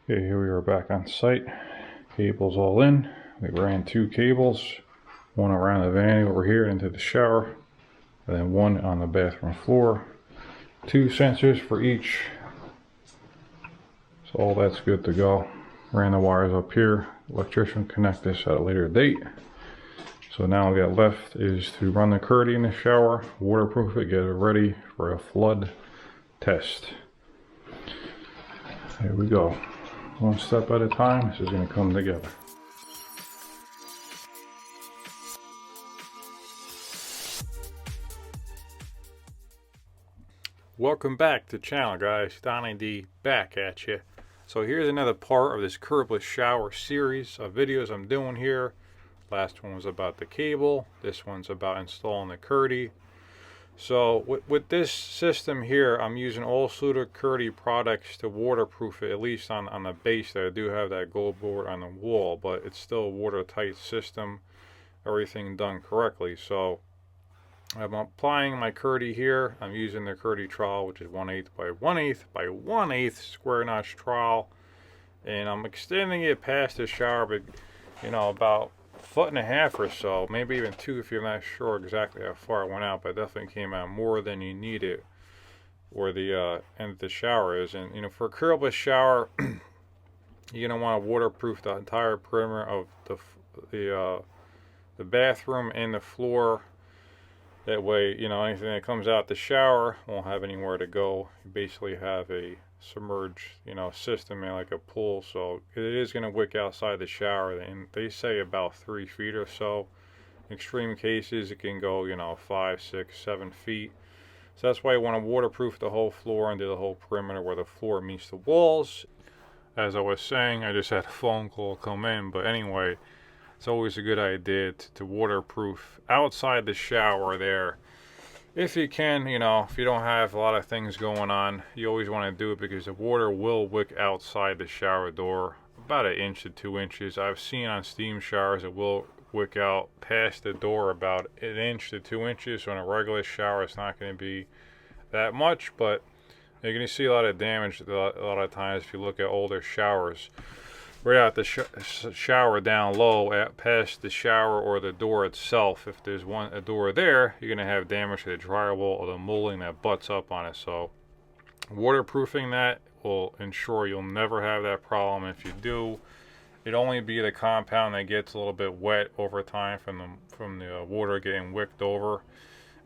Okay, here we are back on site. Cables all in. We ran 2 cables, one around the vanity over here into the shower, and then one on the bathroom floor. 2 sensors for each. So all that's good to go. Ran the wires up here. Electrician connect this at a later date. So now all we got left is to run the curdi in the shower, waterproof it, get it ready for a flood test. Here we go. One step at a time, this is going to come together. Welcome back to the channel, guys. Donnie D back at you. So here's another part of this curbless shower series of videos I'm doing here. Last one was about the cable. This one's about installing the curdi. So with this system here, I'm using all Suda curdi products to waterproof it, at least on the base there. I do have that gold board on the wall, but it's still a watertight system. Everything done correctly. So I'm applying my curdi here. I'm using the curdi trowel, which is 1/8 by 1/8 by 1/8 square notch trowel. And I'm extending it past the shower, but about 1.5 feet or so, maybe even 2 if you're not sure exactly how far it went out, but it definitely came out more than you needed where the end of the shower is. And for a curbless shower, you're gonna want to waterproof the entire perimeter of the bathroom and the floor. That way, anything that comes out the shower won't have anywhere to go. You basically have a submerged, system like a pool. So it is going to wick outside the shower, and they say about 3 feet or so. In extreme cases, it can go, 5, 6, 7 feet. So that's why you want to waterproof the whole floor and do the whole perimeter where the floor meets the walls. As I was saying, I just had a phone call come in, but anyway, it's always a good idea to waterproof outside the shower there. If you can, if you don't have a lot of things going on, you always want to do it because the water will wick outside the shower door about 1 inch to 2 inches. I've seen on steam showers it will wick out past the door about 1 inch to 2 inches. So in a regular shower, it's not going to be that much, but you're going to see a lot of damage a lot of times if you look at older showers. Right out the shower down low, past the shower or the door itself. If there's a door there, you're going to have damage to the drywall or the molding that butts up on it. So waterproofing that will ensure you'll never have that problem. If you do, it'll only be the compound that gets a little bit wet over time from the water getting wicked over,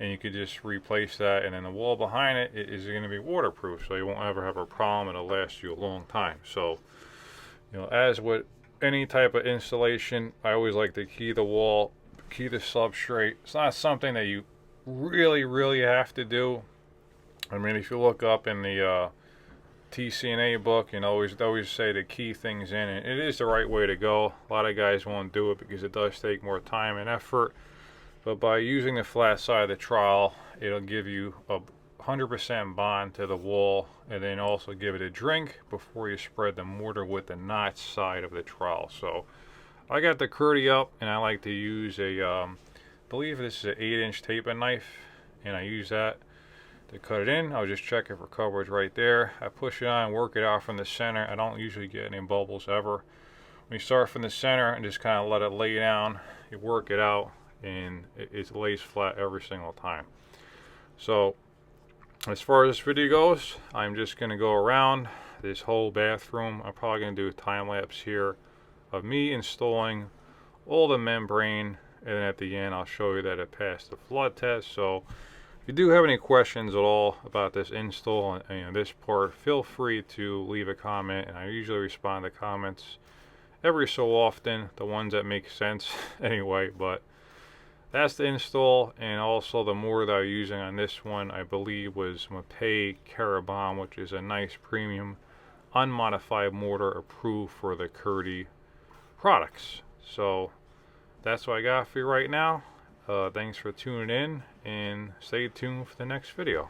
and you could just replace that, and then the wall behind it is going to be waterproof, so you won't ever have a problem. It'll last you a long time. So as with any type of installation, I always like to key the wall, key the substrate. It's not something that you really have to do. I mean, if you look up in the TC&A book, always say to key things in, and it is the right way to go. A lot of guys won't do it because it does take more time and effort. But by using the flat side of the trowel, it'll give you a 100% bond to the wall, and then also give it a drink before you spread the mortar with the notch side of the trowel. So I got the curdi up, and I like to use I believe this is an 8-inch taping knife, and I use that to cut it in. I'll just check it for coverage right there. I push it on and work it out from the center. I don't usually get any bubbles ever. When you start from the center and just kind of let it lay down, you work it out, and it lays flat every single time. So as far as this video goes, I'm just going to go around this whole bathroom. I'm probably going to do a time lapse here of me installing all the membrane, and then at the end I'll show you that it passed the flood test. So if you do have any questions at all about this install and this part, feel free to leave a comment, and I usually respond to comments every so often, the ones that make sense anyway. But that's the install, and also the mortar that I'm using on this one, I believe, was Mapei Carabon, which is a nice premium unmodified mortar approved for the curdi products. So that's what I got for you right now. Thanks for tuning in, and stay tuned for the next video.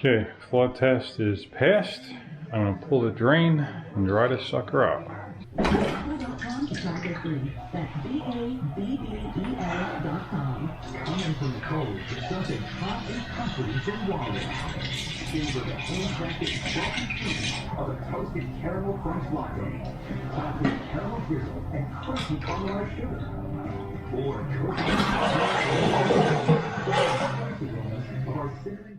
Okay, flood test is passed. I'm going to pull the drain and dry this sucker out. That's BABBEL.com. Coming from the cold, something hot and comforting from Walmart. These are the handcrafted frosty treats of a toasted caramel crunch latte, topped with caramel drizzle and crunchy caramelized sugar. Or cookies of our cinnamon